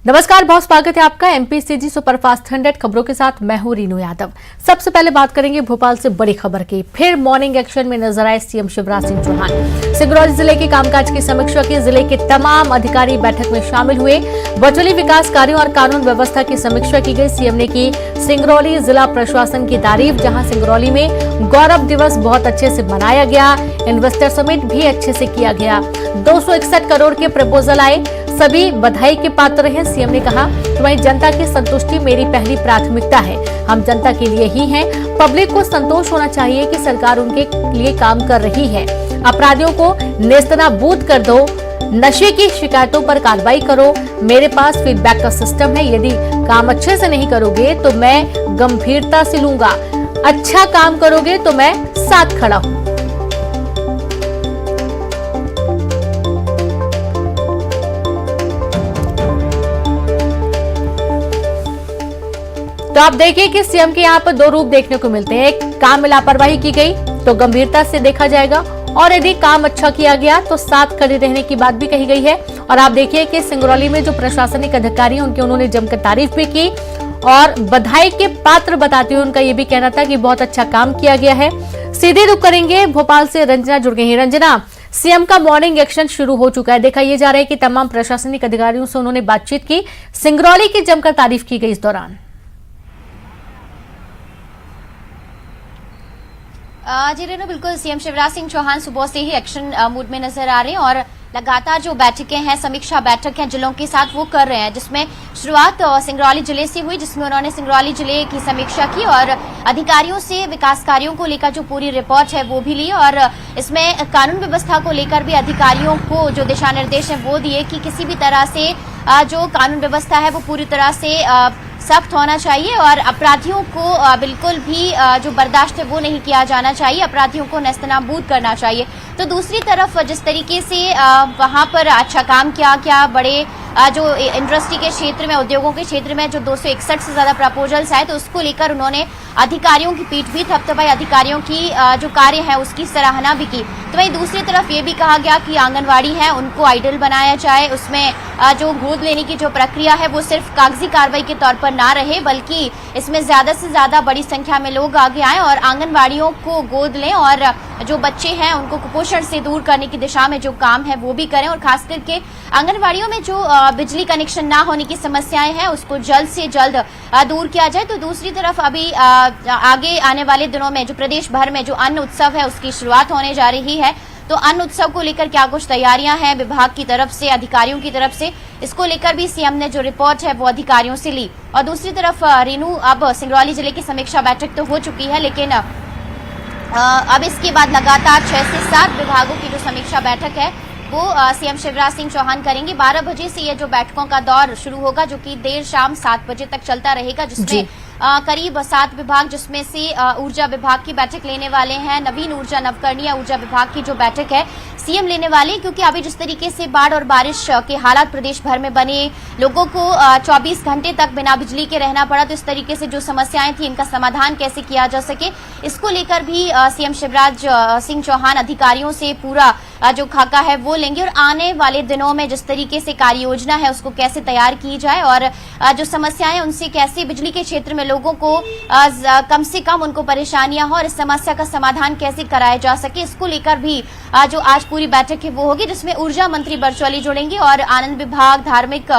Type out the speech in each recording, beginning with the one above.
नमस्कार, बहुत स्वागत है आपका एमपीसीजी सुपरफास्ट 100 खबरों के साथ मैं हूं रीनू यादव। सबसे पहले बात करेंगे भोपाल से बड़ी खबर की। फिर मॉर्निंग एक्शन में नजर आए सीएम शिवराज सिंह चौहान। सिंगरौली जिले के कामकाज की समीक्षा की। जिले के तमाम अधिकारी बैठक में शामिल हुए। बचौली विकास कार्यों और कानून व्यवस्था की समीक्षा की गई। सीएम ने की सिंगरौली जिला प्रशासन की तारीफ, जहाँ सिंगरौली में गौरव दिवस बहुत अच्छे से मनाया गया। इन्वेस्टर समिट भी अच्छे से किया गया। 261 करोड़ के प्रपोजल आए, सभी बधाई के पात्र हैं। सीएम ने कहा कि वहीं जनता की संतुष्टि मेरी पहली प्राथमिकता है। हम जनता के लिए ही हैं। पब्लिक को संतोष होना चाहिए कि सरकार उनके लिए काम कर रही है। अपराधियों को नेस्तनाबूद कर दो, नशे की शिकायतों पर कार्रवाई करो। मेरे पास फीडबैक का सिस्टम है। यदि काम अच्छे से नहीं करोगे तो मैं गंभीरता से लूंगा। अच्छा काम करोगे तो मैं साथ खड़ा हूं। तो आप देखिए कि सीएम के यहाँ पर दो रूप देखने को मिलते हैं। एक, काम में लापरवाही की गई तो गंभीरता से देखा जाएगा, और यदि काम अच्छा किया गया तो साथ खड़े रहने की बात भी कही गई है। और आप देखिए कि सिंगरौली में जो प्रशासनिक अधिकारी हैं उनकी उन्होंने जमकर तारीफ भी की और बधाई के पात्र बताते हुए उनका ये भी कहना था कि बहुत अच्छा काम किया गया है। सीधे रुख करेंगे, भोपाल से रंजना जुड़ गई है। रंजना, सीएम का मॉर्निंग एक्शन शुरू हो चुका है। देखा यह जा रहा है कि तमाम प्रशासनिक अधिकारियों से उन्होंने बातचीत की। सिंगरौली की जमकर तारीफ की गई इस दौरान। जी रेनू, बिल्कुल सीएम शिवराज सिंह चौहान सुबह से ही एक्शन मूड में नजर आ रहे हैं और लगातार जो बैठकें हैं, समीक्षा बैठक है जिलों के साथ वो कर रहे हैं, जिसमें शुरुआत सिंगरौली जिले से हुई, जिसमें उन्होंने सिंगरौली जिले की समीक्षा की और अधिकारियों से विकास कार्यों को लेकर जो पूरी रिपोर्ट है वो भी ली। और इसमें कानून व्यवस्था को लेकर भी अधिकारियों को जो दिशा निर्देश है वो दिए कि किसी भी तरह से जो कानून व्यवस्था है वो पूरी तरह से सख्त होना चाहिए और अपराधियों को बिल्कुल भी जो बर्दाश्त है वो नहीं किया जाना चाहिए। अपराधियों को नेस्तनाबूद करना चाहिए। तो दूसरी तरफ जिस तरीके से वहां पर अच्छा काम किया, बड़े जो इंडस्ट्री के क्षेत्र में, उद्योगों के क्षेत्र में जो 261 से ज्यादा प्रपोजल्स आए, तो उसको लेकर उन्होंने अधिकारियों की पीठ भी थपथपाई, अधिकारियों की जो कार्य है उसकी सराहना भी की। तो वहीं दूसरी तरफ ये भी कहा गया कि आंगनवाड़ी है उनको आइडल बनाया जाए, उसमें जो गोद लेने की जो प्रक्रिया है वो सिर्फ कागजी कार्रवाई के तौर पर ना रहे, बल्कि इसमें ज्यादा से ज्यादा बड़ी संख्या में लोग आगे आए और आंगनवाड़ियों को गोद लें और जो बच्चे हैं उनको कुपोषण से दूर करने की दिशा में जो काम है वो भी करें। और खास करके आंगनवाड़ियों में जो बिजली कनेक्शन ना होने की समस्याएं हैं उसको जल्द से जल्द दूर किया जाए। तो दूसरी तरफ अभी आगे आने वाले दिनों में जो प्रदेश भर में जो अन्न उत्सव है उसकी शुरुआत होने जा रही है। तो अन्न उत्सव को लेकर क्या कुछ तैयारियां हैं विभाग की तरफ से, अधिकारियों की तरफ से, इसको लेकर भी सीएम ने जो रिपोर्ट है वो अधिकारियों से ली। और दूसरी तरफ रेनू, अब सिंगरौली जिले की समीक्षा बैठक तो हो चुकी है, लेकिन अब इसके बाद लगातार 6 से 7 विभागों की जो समीक्षा बैठक है वो सीएम शिवराज सिंह चौहान करेंगे। 12 बजे से ये जो बैठकों का दौर शुरू होगा, जो कि देर शाम 7 बजे तक चलता रहेगा, जिसमें करीब 7 विभाग, जिसमें से ऊर्जा विभाग की बैठक लेने वाले हैं। नवीन ऊर्जा, नवकरणीय ऊर्जा विभाग की जो बैठक है सीएम लेने वाले, क्योंकि अभी जिस तरीके से बाढ़ और बारिश के हालात प्रदेश भर में बने, लोगों को 24 घंटे तक बिना बिजली के रहना पड़ा, तो इस तरीके से जो समस्याएं थी इनका समाधान कैसे किया जा सके, इसको लेकर भी सीएम शिवराज सिंह चौहान अधिकारियों से पूरा जो खाका है वो लेंगे। और आने वाले दिनों में जिस तरीके से कार्य योजना है उसको कैसे तैयार की जाए और जो समस्याएं उनसे कैसे, बिजली के क्षेत्र में लोगों को कम से कम उनको परेशानियां हो और इस समस्या का समाधान कैसे कराया जा सके, इसको लेकर भी जो आज पूरी बैठक है वो होगी, जिसमें ऊर्जा मंत्री बरचौली जुड़ेंगे और आनंद विभाग, धार्मिक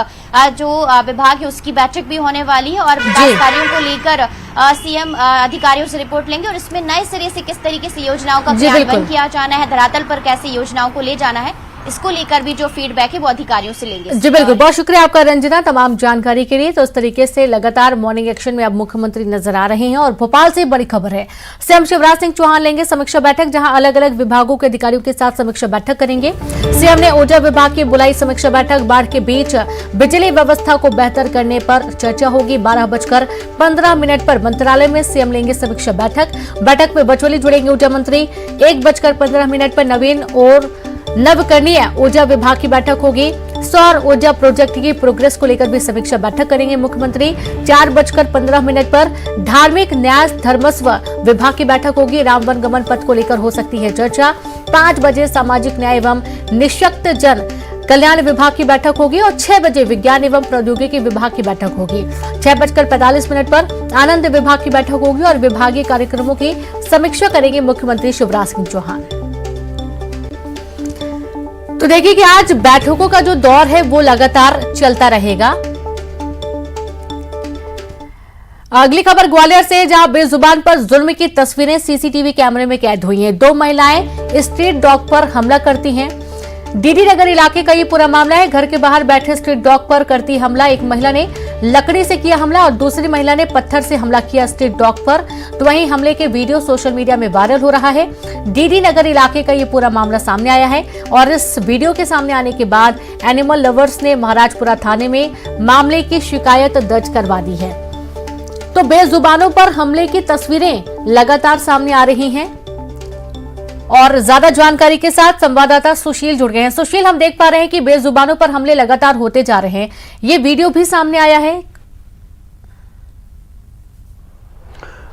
जो विभाग है उसकी बैठक भी होने वाली है। और विकास कार्यों को लेकर सीएम अधिकारियों से रिपोर्ट लेंगे और इसमें नए सिरे से किस तरीके से योजनाओं का क्रियान्वयन किया जाना है, धरातल पर कैसे योजनाओं को ले जाना है, इसको लेकर भी जो फीडबैक है वो अधिकारियों से लेंगे। जी बिल्कुल, बहुत शुक्रिया आपका रंजना तमाम जानकारी के लिए। तो इस तरीके से लगातार मॉर्निंग एक्शन में अब मुख्यमंत्री नजर आ रहे हैं। और भोपाल से बड़ी खबर है, सीएम शिवराज सिंह चौहान लेंगे समीक्षा बैठक, जहां अलग अलग विभागों के अधिकारियों के साथ समीक्षा बैठक करेंगे। सीएम ने ऊर्जा विभाग की बुलाई समीक्षा बैठक। बाढ़ के बीच बिजली व्यवस्था को बेहतर करने पर चर्चा होगी। 12:15 पर मंत्रालय में सीएम लेंगे समीक्षा बैठक। बैठक में बचौली जुड़ेंगे ऊर्जा मंत्री। 1:15 पर नवीन और नवकरणीय ऊर्जा विभाग की बैठक होगी। सौर ऊर्जा प्रोजेक्ट की प्रोग्रेस को लेकर भी समीक्षा बैठक करेंगे मुख्यमंत्री। 4:15 पर धार्मिक न्याय धर्मस्व विभाग की बैठक होगी। राम वन गमन पथ को लेकर हो सकती है चर्चा। 5 बजे सामाजिक न्याय एवं निःशक्त जन कल्याण विभाग की बैठक होगी और 6 बजे विज्ञान एवं प्रौद्योगिकी विभाग की बैठक होगी। 6:45 पर आनंद विभाग की बैठक होगी और विभागीय कार्यक्रमों की समीक्षा करेंगे मुख्यमंत्री शिवराज सिंह चौहान। तो देखिए कि आज बैठकों का जो दौर है वो लगातार चलता रहेगा। अगली खबर ग्वालियर से, जहां बेजुबान पर जुल्म की तस्वीरें सीसीटीवी कैमरे में कैद हुई हैं। 2 महिलाएं स्ट्रीट डॉग पर हमला करती हैं। डीडी नगर इलाके का ये पूरा मामला है। घर के बाहर बैठे स्ट्रीट डॉग पर करती हमला। एक महिला ने लकड़ी से किया हमला और दूसरी महिला ने पत्थर से हमला किया स्ट्रीट डॉग पर। तो वहीं हमले के वीडियो सोशल मीडिया में वायरल हो रहा है। डीडी नगर इलाके का ये पूरा मामला सामने आया है और इस वीडियो के सामने आने के बाद एनिमल लवर्स ने महाराजपुरा थाने में मामले की शिकायत दर्ज करवा दी है। तो बेजुबानों पर हमले की तस्वीरें लगातार सामने आ रही हैं और ज्यादा जानकारी के साथ संवाददाता सुशील जुड़ गए हैं। सुशील, हम देख पा रहे हैं कि बेजुबानों पर हमले लगातार होते जा रहे हैं। ये वीडियो भी सामने आया है।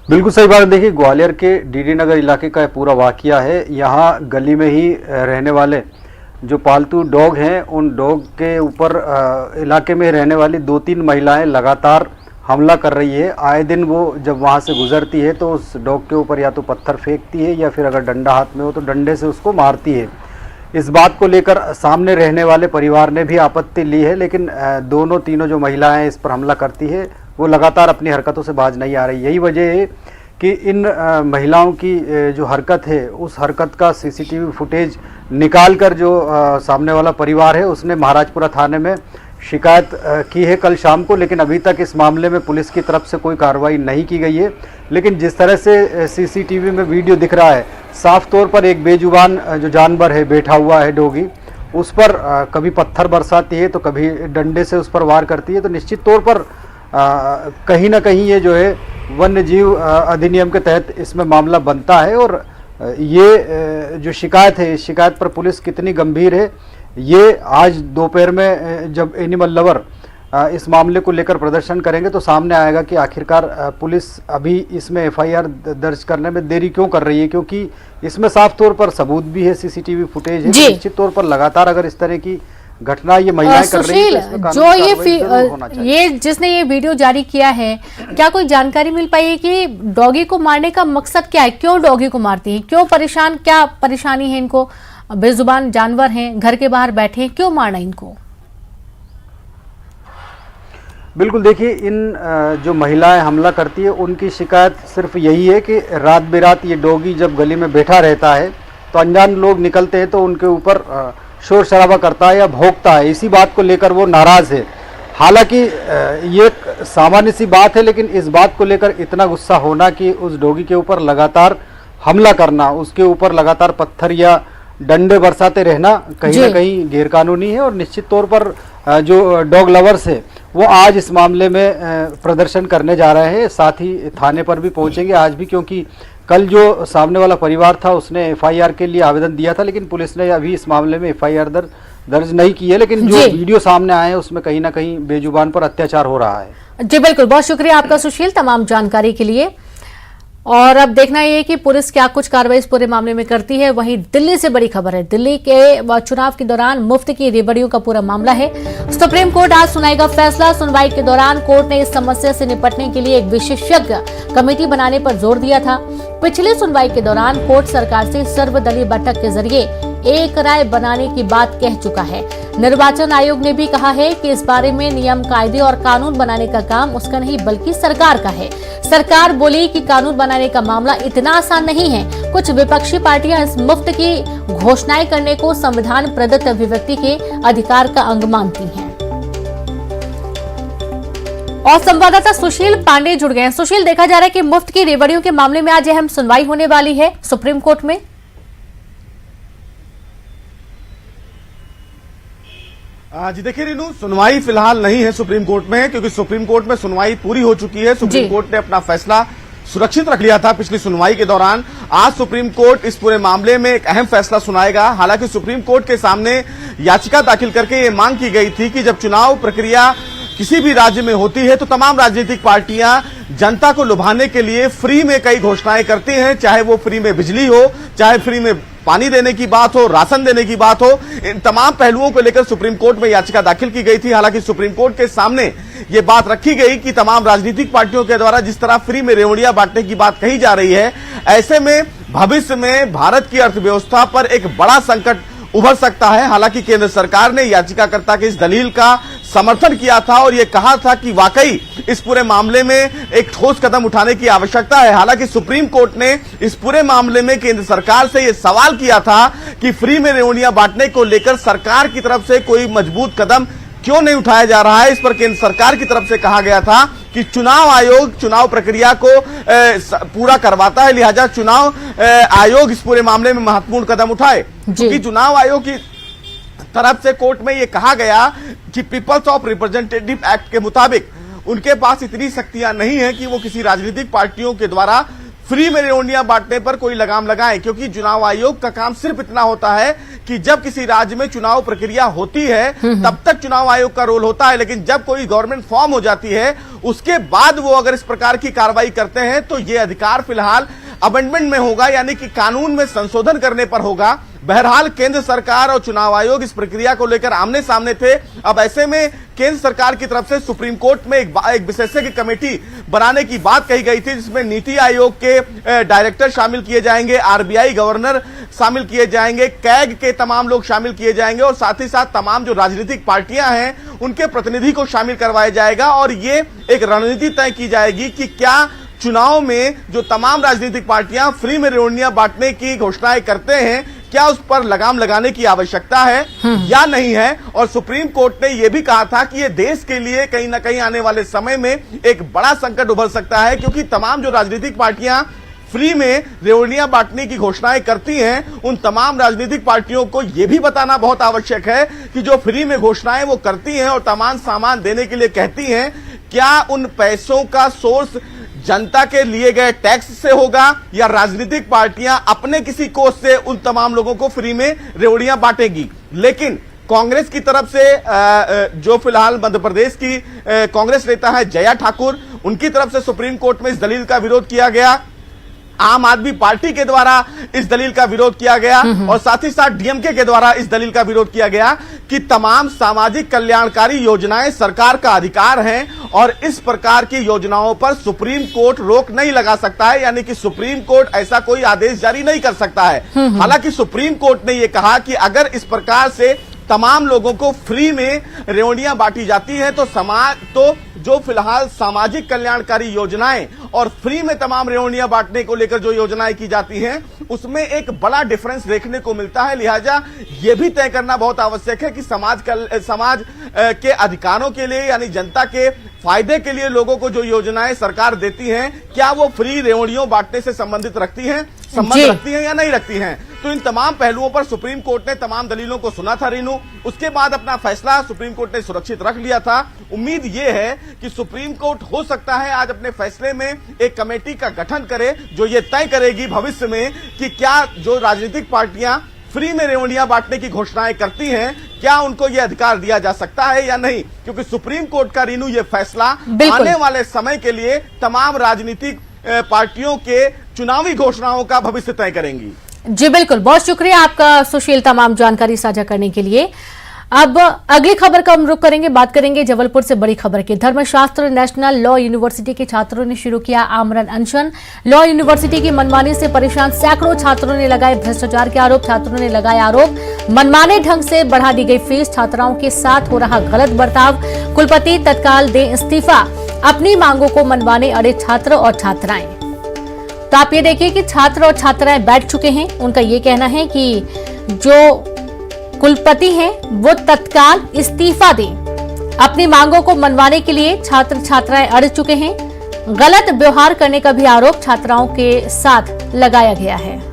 बिल्कुल सही बात। देखिए, ग्वालियर के डीडी नगर इलाके का पूरा वाकया है। यहाँ गली में ही रहने वाले जो पालतू डॉग हैं, उन डॉग के ऊपर इलाके में रहने वाली 2-3 महिलाएं लगातार हमला कर रही है। आए दिन वो जब वहाँ से गुजरती है तो उस डॉग के ऊपर या तो पत्थर फेंकती है या फिर अगर डंडा हाथ में हो तो डंडे से उसको मारती है। इस बात को लेकर सामने रहने वाले परिवार ने भी आपत्ति ली है, लेकिन तीनों जो महिलाएं इस पर हमला करती है वो लगातार अपनी हरकतों से बाज नहीं आ रही। यही वजह है कि इन महिलाओं की जो हरकत है, उस हरकत का सीसीटीवी फुटेज निकाल कर जो सामने वाला परिवार है उसने महाराजपुरा थाने में शिकायत की है कल शाम को। लेकिन अभी तक इस मामले में पुलिस की तरफ से कोई कार्रवाई नहीं की गई है। लेकिन जिस तरह से सीसीटीवी में वीडियो दिख रहा है, साफ तौर पर एक बेजुबान जो जानवर है बैठा हुआ है डॉगी, उस पर कभी पत्थर बरसाती है तो कभी डंडे से उस पर वार करती है। तो निश्चित तौर पर कहीं ना कहीं ये जो है वन्य जीव अधिनियम के तहत इसमें मामला बनता है। और ये जो शिकायत है, इस शिकायत पर पुलिस कितनी गंभीर है, ये आज दोपहर में जब एनिमल लवर इस मामले को लेकर प्रदर्शन करेंगे तो सामने आएगा कि आखिरकार पुलिस अभी इसमें एफआईआर दर्ज करने में देरी क्यों कर रही है, क्योंकि इसमें साफ तौर पर सबूत भी है, सीसीटीवी फुटेज है। निश्चित तौर पर लगातार अगर इस तरह की घटना ये महिलाएं कर रही है तो जो ये जिसने ये वीडियो जारी किया है, क्या कोई जानकारी मिल पाई है कि डॉगी को मारने का मकसद क्या है? क्यों डॉगी को मारती है? क्यों क्या परेशानी है इनको? बेजुबान जानवर हैं, घर के बाहर बैठे हैं, क्यों मारना इनको? बिल्कुल, देखिए, इन जो महिलाएं हमला करती है उनकी शिकायत सिर्फ यही है कि रात बेरात ये डॉगी जब गली में बैठा रहता है तो अनजान लोग निकलते हैं तो उनके ऊपर शोर शराबा करता है या भौंकता है। इसी बात को लेकर वो नाराज है। हालांकि ये सामान्य सी बात है, लेकिन इस बात को लेकर इतना गुस्सा होना कि उस डॉगी के ऊपर लगातार हमला करना, उसके ऊपर लगातार पत्थर या डंडे बरसाते रहना कहीं ना कहीं गैरकानूनी है। और निश्चित तौर पर जो डॉग लवर्स है वो आज इस मामले में प्रदर्शन करने जा रहे हैं, साथ ही थाने पर भी पहुंचेंगे आज भी, क्योंकि कल जो सामने वाला परिवार था उसने एफआईआर के लिए आवेदन दिया था, लेकिन पुलिस ने अभी इस मामले में एफआईआर दर्ज नहीं की है। लेकिन जो वीडियो सामने आए हैं उसमें कहीं ना कहीं बेजुबान पर अत्याचार हो रहा है। जी बिल्कुल, बहुत शुक्रिया आपका सुशील तमाम जानकारी के लिए। और अब देखना ये है कि पुलिस क्या कुछ कार्रवाई इस पूरे मामले में करती है। वहीं दिल्ली से बड़ी खबर है। दिल्ली के चुनाव के दौरान मुफ्त की रेवड़ियों का पूरा मामला है। सुप्रीम कोर्ट आज सुनाएगा फैसला। सुनवाई के दौरान कोर्ट ने इस समस्या से निपटने के लिए एक विशेषज्ञ कमेटी बनाने पर जोर दिया था। पिछली सुनवाई के दौरान कोर्ट सरकार से सर्वदलीय बैठक के जरिए एक राय बनाने की बात कह चुका है। निर्वाचन आयोग ने भी कहा है कि इस बारे में नियम, कायदे और कानून बनाने का काम उसका नहीं बल्कि सरकार का है। सरकार बोली कि कानून बनाने का मामला इतना आसान नहीं है। कुछ विपक्षी पार्टियां इस मुफ्त की घोषणाएं करने को संविधान प्रदत्त अभिव्यक्ति के अधिकार का अंग मानती हैं। और संवाददाता सुशील पांडे जुड़ गए हैं। सुशील, देखा जा रहा है कि मुफ्त की रेवड़ियों के मामले में आज अहम सुनवाई होने वाली है सुप्रीम कोर्ट में। जी देखिए रीनू, सुनवाई फिलहाल नहीं है सुप्रीम कोर्ट में, क्योंकि सुप्रीम कोर्ट में सुनवाई पूरी हो चुकी है। सुप्रीम कोर्ट ने अपना फैसला सुरक्षित रख लिया था पिछली सुनवाई के दौरान। आज सुप्रीम कोर्ट इस पूरे मामले में एक अहम फैसला सुनाएगा। हालांकि सुप्रीम कोर्ट के सामने याचिका दाखिल करके ये मांग की गई थी कि जब चुनाव प्रक्रिया किसी भी राज्य में होती है तो तमाम राजनीतिक पार्टियां जनता को लुभाने के लिए फ्री में कई घोषणाएं करती हैं, चाहे वो फ्री में बिजली हो, चाहे फ्री में पानी देने की बात हो, राशन देने की बात हो, इन तमाम पहलुओं को लेकर सुप्रीम कोर्ट में याचिका दाखिल की गई थी। हालांकि सुप्रीम कोर्ट के सामने ये बात रखी गई कि तमाम राजनीतिक पार्टियों के द्वारा जिस तरह फ्री में रेवड़ियां बांटने की बात कही जा रही है, ऐसे में भविष्य में भारत की अर्थव्यवस्था पर एक बड़ा संकट उभर सकता है। हालांकि केंद्र सरकार ने याचिकाकर्ता के इस दलील का समर्थन किया था और यह कहा था कि वाकई इस पूरे मामले में एक ठोस कदम उठाने की आवश्यकता है। हालांकि सुप्रीम कोर्ट ने इस पूरे मामले में केंद्र सरकार से यह सवाल किया था कि फ्री में रेवड़ियां बांटने को लेकर सरकार की तरफ से कोई मजबूत कदम क्यों नहीं उठाया जा रहा है। इस पर केंद्र सरकार की तरफ से कहा गया था कि चुनाव आयोग चुनाव प्रक्रिया को पूरा करवाता है, लिहाजा चुनाव आयोग इस पूरे मामले में महत्वपूर्ण कदम उठाए। क्योंकि चुनाव आयोग की तरफ से कोर्ट में यह कहा गया कि पीपल्स ऑफ रिप्रेजेंटेटिव एक्ट के मुताबिक उनके पास इतनी शक्तियां नहीं है कि वो किसी राजनीतिक पार्टियों के द्वारा फ्री में रेवड़ियां बांटने पर कोई लगाम लगाएं। क्योंकि चुनाव आयोग का काम सिर्फ इतना होता है कि जब किसी राज्य में चुनाव प्रक्रिया होती है तब तक चुनाव आयोग का रोल होता है, लेकिन जब कोई गवर्नमेंट फॉर्म हो जाती है उसके बाद वो अगर इस प्रकार की कार्रवाई करते हैं तो ये अधिकार फिलहाल अमेंडमेंट में होगा, यानी कि कानून में संशोधन करने पर होगा। बहरहाल केंद्र सरकार और चुनाव आयोग इस प्रक्रिया को लेकर आमने सामने थे। अब ऐसे में केंद्र सरकार की तरफ से सुप्रीम कोर्ट में एक विशेषज्ञ कमेटी बनाने की बात कही गई थी, जिसमें नीति आयोग के डायरेक्टर शामिल किए जाएंगे, आरबीआई गवर्नर शामिल किए जाएंगे, कैग के तमाम लोग शामिल किए जाएंगे और साथ ही साथ तमाम जो राजनीतिक पार्टियां हैं उनके प्रतिनिधि को शामिल करवाया जाएगा। और ये एक रणनीति तय की जाएगी कि क्या चुनाव में जो तमाम राजनीतिक पार्टियां फ्री में रेवड़ियां बांटने की घोषणाएं करते हैं, क्या उस पर लगाम लगाने की आवश्यकता है या नहीं है। और सुप्रीम कोर्ट ने यह भी कहा था कि यह देश के लिए कहीं ना कहीं आने वाले समय में एक बड़ा संकट उभर सकता है, क्योंकि तमाम जो राजनीतिक पार्टियां फ्री में रेवड़ियां बांटने की घोषणाएं करती हैं, उन तमाम राजनीतिक पार्टियों को यह भी बताना बहुत आवश्यक है कि जो फ्री में घोषणाएं वो करती हैं और तमाम सामान देने के लिए कहती हैं, क्या उन पैसों का सोर्स जनता के लिए गए टैक्स से होगा या राजनीतिक पार्टियां अपने किसी कोष से उन तमाम लोगों को फ्री में रेवड़ियां बांटेगी। लेकिन कांग्रेस की तरफ से जो फिलहाल मध्य प्रदेश की कांग्रेस नेता है जया ठाकुर, उनकी तरफ से सुप्रीम कोर्ट में इस दलील का विरोध किया गया। आम आदमी पार्टी के द्वारा इस दलील का विरोध किया गया और साथ ही साथ डीएमके के द्वारा इस दलील का विरोध किया गया कि तमाम सामाजिक कल्याणकारी योजनाएं सरकार का अधिकार हैं और इस प्रकार की योजनाओं पर सुप्रीम कोर्ट रोक नहीं लगा सकता है, यानी कि सुप्रीम कोर्ट ऐसा कोई आदेश जारी नहीं कर सकता है। हालांकि सुप्रीम कोर्ट ने यह कहा कि अगर इस प्रकार से तमाम लोगों को फ्री में रेवड़ियां बांटी जाती है तो जो फिलहाल सामाजिक कल्याणकारी योजनाएं और फ्री में तमाम रेवड़ियां बांटने को लेकर जो योजनाएं की जाती हैं उसमें एक बड़ा डिफरेंस देखने को मिलता है। लिहाजा यह भी तय करना बहुत आवश्यक है कि समाज के अधिकारों के लिए यानी जनता के फायदे के लिए लोगों को जो योजनाएं सरकार देती हैं, क्या वो फ्री रेवड़ियों बांटने से संबंध रखती हैं या नहीं रखती हैं। तो इन तमाम पहलुओं पर सुप्रीम कोर्ट ने तमाम दलीलों को सुना था रीनू। उसके बाद अपना फैसला सुप्रीम कोर्ट ने सुरक्षित रख लिया था। उम्मीद ये है कि सुप्रीम कोर्ट हो सकता है आज अपने फैसले में एक कमेटी का गठन करे जो ये तय करेगी भविष्य में कि क्या जो राजनीतिक पार्टियां फ्री में रेवड़ियां बांटने की घोषणाएं करती हैं, क्या उनको यह अधिकार दिया जा सकता है या नहीं। क्योंकि सुप्रीम कोर्ट का रीनू ये फैसला आने वाले समय के लिए तमाम राजनीतिक पार्टियों के चुनावी घोषणाओं का भविष्य तय करेंगी। जी बिल्कुल, बहुत शुक्रिया आपका सुशील तमाम जानकारी साझा करने के लिए। अब अगली खबर का हम रुख करेंगे, बात करेंगे जबलपुर से बड़ी खबर की। धर्मशास्त्र नेशनल लॉ यूनिवर्सिटी के छात्रों ने शुरू किया आमरण अनशन। लॉ यूनिवर्सिटी की मनमानी से परेशान सैकड़ों छात्रों ने लगाए भ्रष्टाचार के आरोप। छात्रों ने लगाए आरोप मनमाने ढंग से बढ़ा दी गई फीस, छात्राओं के साथ हो रहा गलत बर्ताव। कुलपति तत्काल दें इस्तीफा, अपनी मांगों को मनवाने अड़े छात्र और छात्राएं। तो आप ये देखिए कि छात्र और छात्राएं बैठ चुके हैं। उनका ये कहना है कि जो कुलपति हैं वो तत्काल इस्तीफा दें। अपनी मांगों को मनवाने के लिए छात्र छात्राएं अड़ चुके हैं। गलत व्यवहार करने का भी आरोप छात्राओं के साथ लगाया गया है।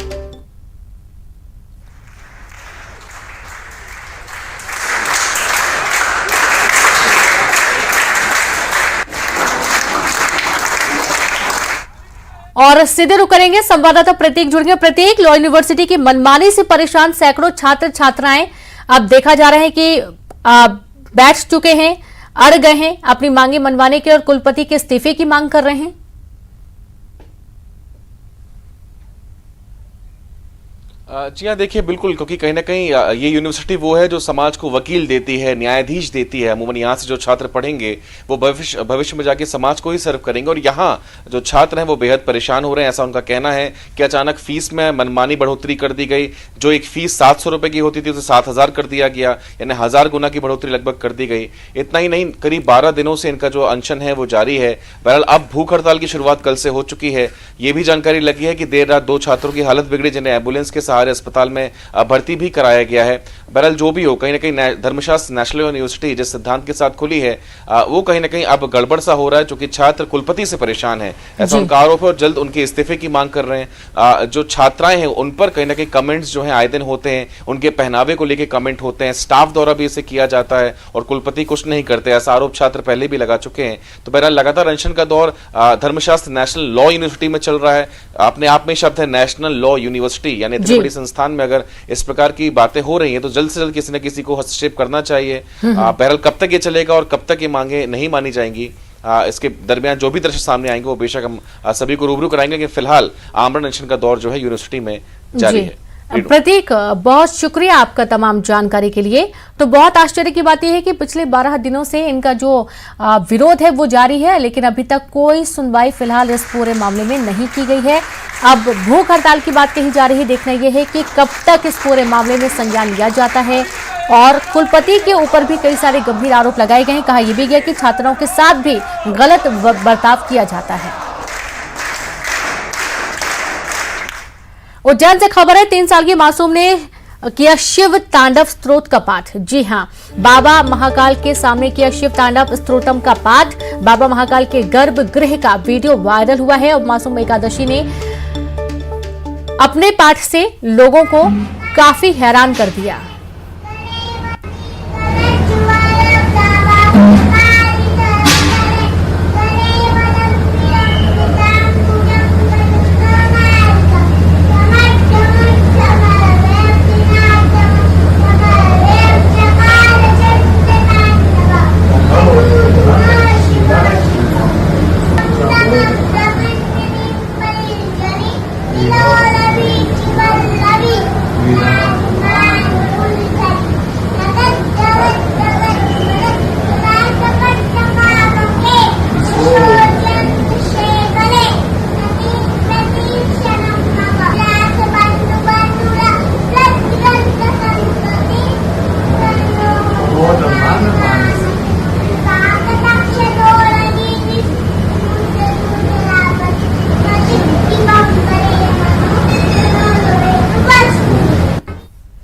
और सीधे रुक करेंगे, संवाददाता प्रतीक जुड़ेंगे। प्रतीक, लॉ यूनिवर्सिटी की मनमानी से परेशान सैकड़ों छात्र छात्राएं अब देखा जा रहा है कि बैठ चुके हैं, अड़ गए हैं अपनी मांगे मनवाने के और कुलपति के इस्तीफे की मांग कर रहे हैं। जी हाँ, देखिए बिल्कुल, क्योंकि कहीं ना कहीं ये यूनिवर्सिटी वो है जो समाज को वकील देती है, न्यायाधीश देती है। अमूमन यहाँ से जो छात्र पढ़ेंगे वो भविष्य में जाके समाज को ही सर्व करेंगे। और यहाँ जो छात्र हैं वो बेहद परेशान हो रहे हैं। ऐसा उनका कहना है कि अचानक फीस में मनमानी बढ़ोतरी कर दी गई। जो एक फीस 700 रुपए की होती थी उसे 7,000 कर दिया गया, यानी 1000 गुना की बढ़ोतरी लगभग कर दी गई। इतना ही नहीं, करीब 12 दिनों से इनका जो अनशन है वो जारी है। बहरहाल अब भूख हड़ताल की शुरुआत कल से हो चुकी है। ये भी जानकारी लगी है कि देर रात 2 छात्रों की हालत बिगड़ी, जिन्हें एम्बुलेंस के सहारे अस्पताल में भर्ती भी कराया गया है। बहरहाल जो भी हो, कहीं ना कहीं धर्मशास्त्र नेशनल यूनिवर्सिटी जिस सिद्धांत के साथ खुली है वो कहीं ना कहीं अब गड़बड़ सा हो रहा है, क्योंकि छात्र कुलपति से परेशान है, ऐसा उनका आरोप है और जल्द उनके इस्तीफे की मांग कर रहे हैं। जो छात्राएं हैं उन पर कहीं ना कहीं कमेंट्स जो है आए दिन होते हैं, उनके पहनावे को लेकर कमेंट होते हैं, स्टाफ द्वारा भी इसे किया जाता है और कुलपति कुछ नहीं करते, ऐसा आरोप छात्र पहले भी लगा चुके हैं। तो बहरहाल लगातार अनशन का दौर धर्मशास्त्र नेशनल लॉ यूनिवर्सिटी में चल रहा है। अपने आप में शब्द है नेशनल लॉ यूनिवर्सिटी, यानी इतनी बड़ी संस्थान में अगर इस प्रकार की बातें हो रही हैं तो जल्द से जल्द किसी न किसी को हस्तक्षेप करना चाहिए। बहरहाल कब तक ये चलेगा और कब तक ये मांगे नहीं मानी जाएंगी, इसके दरमियान जो भी दृश्य सामने आएंगे वो बेशक हम सभी को रूबरू कराएंगे। लेकिन फिलहाल आमरण अनशन का दौर जो है यूनिवर्सिटी में जारी है। प्रतीक, बहुत शुक्रिया आपका तमाम जानकारी के लिए। तो बहुत आश्चर्य की बात यह है कि पिछले 12 दिनों से इनका जो विरोध है वो जारी है, लेकिन अभी तक कोई सुनवाई फिलहाल इस पूरे मामले में नहीं की गई है। अब भूख हड़ताल की बात कही जा रही है, देखना यह है कि कब तक इस पूरे मामले में संज्ञान लिया जाता है। और कुलपति के ऊपर भी कई सारे गंभीर आरोप लगाए गए हैं। कहा यह भी गया कि छात्राओं के साथ भी गलत बर्ताव किया जाता है। उज्जैन से खबर है, 3 साल की मासूम ने किया शिव तांडव स्तोत्र का पाठ। जी हां, बाबा महाकाल के सामने किया शिव तांडव स्तोत्रम का पाठ। बाबा महाकाल के गर्भगृह का वीडियो वायरल हुआ है और मासूम एकादशी ने अपने पाठ से लोगों को काफी हैरान कर दिया।